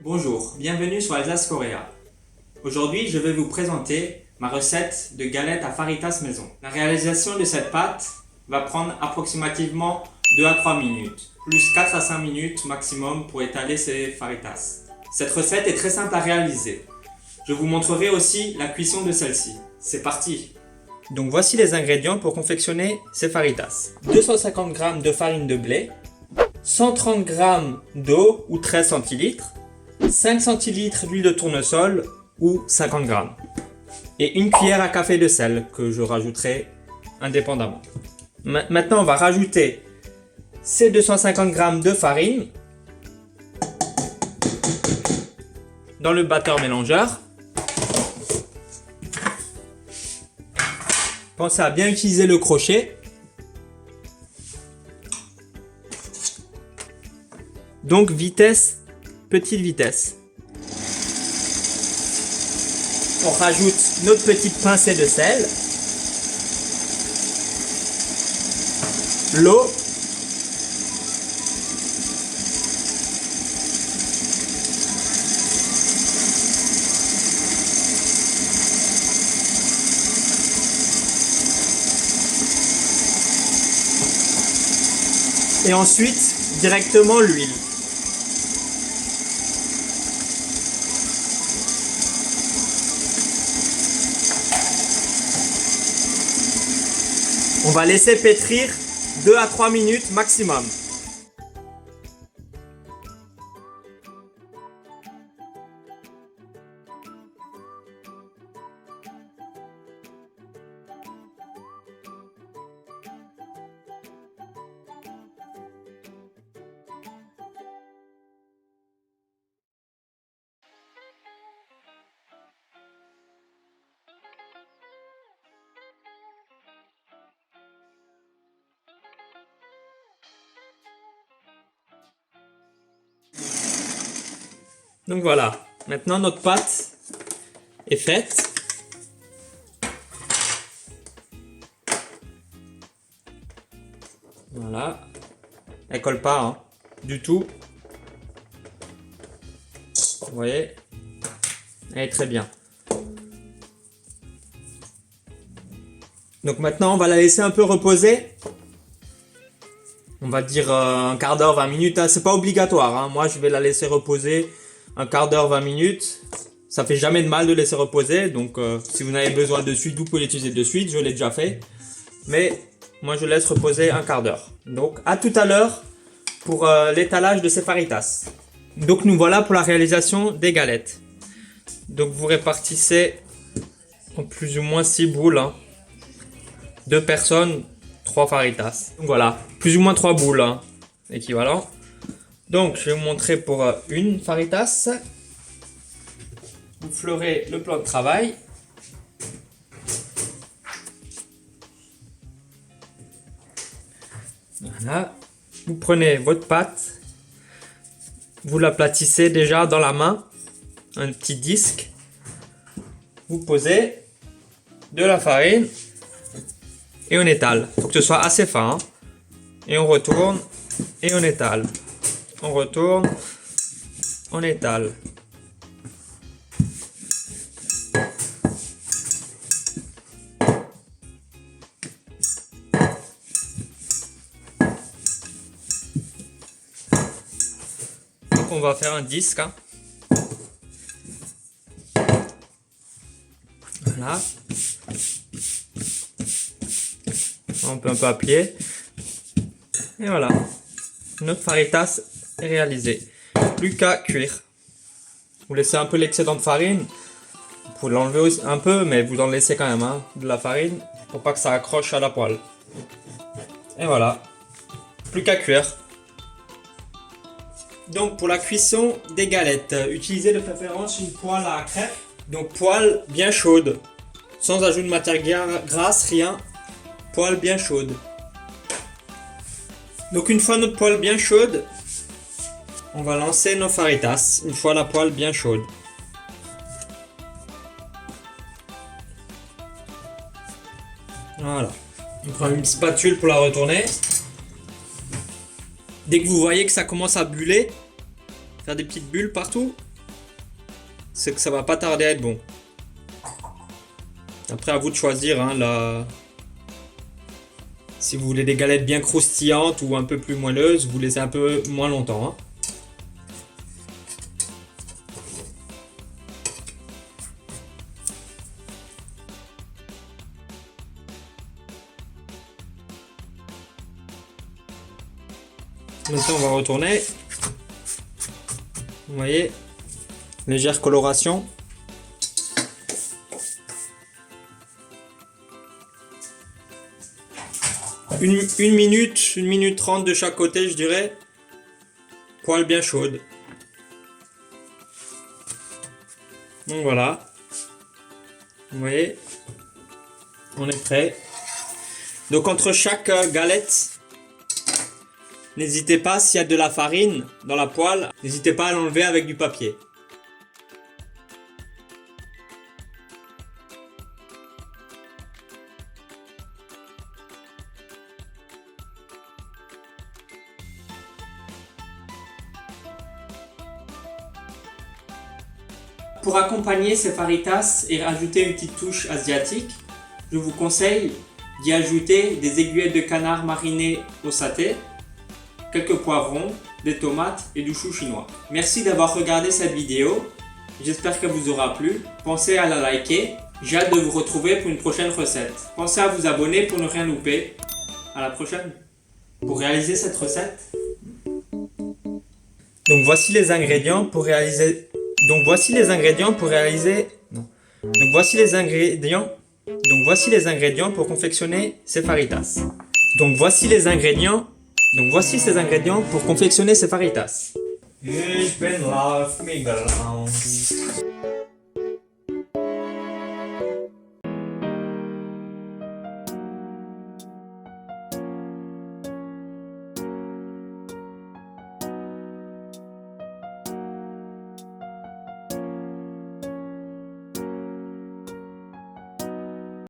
Bonjour, bienvenue sur Alsace Coréa. Aujourd'hui, je vais vous présenter ma recette de galettes à faritas maison. La réalisation de cette pâte va prendre approximativement 2 à 3 minutes, plus 4 à 5 minutes maximum pour étaler ces faritas. Cette recette est très simple à réaliser. Je vous montrerai aussi la cuisson de celle-ci. C'est parti! Donc voici les ingrédients pour confectionner ces faritas. 250 g de farine de blé, 130 g d'eau ou 13 centilitres, 5 centilitres d'huile de tournesol ou 50 g et une cuillère à café de sel que je rajouterai indépendamment. Maintenant on va rajouter ces 250 g de farine dans le batteur mélangeur. Pensez à bien utiliser le crochet. Donc vitesse, petite vitesse. On rajoute notre petite pincée de sel, l'eau, et ensuite directement l'huile. On va laisser pétrir 2 à 3 minutes maximum. Donc voilà, maintenant notre pâte est faite. Voilà, elle colle pas hein, du tout. Vous voyez, elle est très bien. Donc maintenant on va la laisser un peu reposer. On va dire un quart d'heure, 20 minutes, hein. C'est pas obligatoire, hein. Moi je vais la laisser reposer un quart d'heure, 20 minutes. Ça fait jamais de mal de laisser reposer. Donc si vous en avez besoin de suite, vous pouvez l'utiliser de suite. Je l'ai déjà fait. Mais moi je laisse reposer un quart d'heure. Donc à tout à l'heure pour l'étalage de ces faritas. Donc nous voilà pour la réalisation des galettes. Donc vous répartissez en plus ou moins 6 boules. Hein. 2 personnes, 3 faritas. Donc voilà, plus ou moins 3 boules. Hein, équivalent. Donc, je vais vous montrer pour une faritas. Vous fleurez le plan de travail. Voilà. Vous prenez votre pâte. Vous l'aplatissez déjà dans la main. Un petit disque. Vous posez de la farine. Et on étale. Il faut que ce soit assez fin. Hein. Et on retourne. Et on étale. On retourne, on étale. Donc on va faire un disque. Hein. Voilà. On peut un peu appuyer. Et voilà. Notre faritas est réalisé. Plus qu'à cuire. Vous laissez un peu l'excédent de farine. Vous pouvez l'enlever aussi un peu, mais vous en laissez quand même hein, de la farine pour pas que ça accroche à la poêle. Et voilà. Plus qu'à cuire. Donc pour la cuisson des galettes, utilisez de préférence une poêle à crêpes. Donc poêle bien chaude. Sans ajout de matière grasse, rien. Poêle bien chaude. Donc une fois notre poêle bien chaude, on va lancer nos faritas, une fois la poêle bien chaude. Voilà. On prend une spatule pour la retourner. Dès que vous voyez que ça commence à buller, faire des petites bulles partout, c'est que ça va pas tarder à être bon. Après, à vous de choisir hein, si vous voulez des galettes bien croustillantes ou un peu plus moelleuses, vous laissez un peu moins longtemps. Hein. Maintenant, on va retourner. Vous voyez, légère coloration. Une minute 30 de chaque côté, je dirais. Poêle bien chaude. Donc voilà. Vous voyez, on est prêt. Donc entre chaque galette, n'hésitez pas, s'il y a de la farine dans la poêle, n'hésitez pas à l'enlever avec du papier. Pour accompagner ces faritas et rajouter une petite touche asiatique, je vous conseille d'y ajouter des aiguillettes de canard marinées au saté, quelques poivrons, des tomates et du chou chinois. Merci d'avoir regardé cette vidéo, j'espère qu'elle vous aura plu. Pensez à la liker, j'ai hâte de vous retrouver pour une prochaine recette. Pensez à vous abonner pour ne rien louper. À la prochaine. Pour réaliser cette recette, donc voici les ingrédients pour réaliser pour confectionner ces faritas. Voici ces ingrédients pour confectionner ces faritas. Ich bin Love Miguel.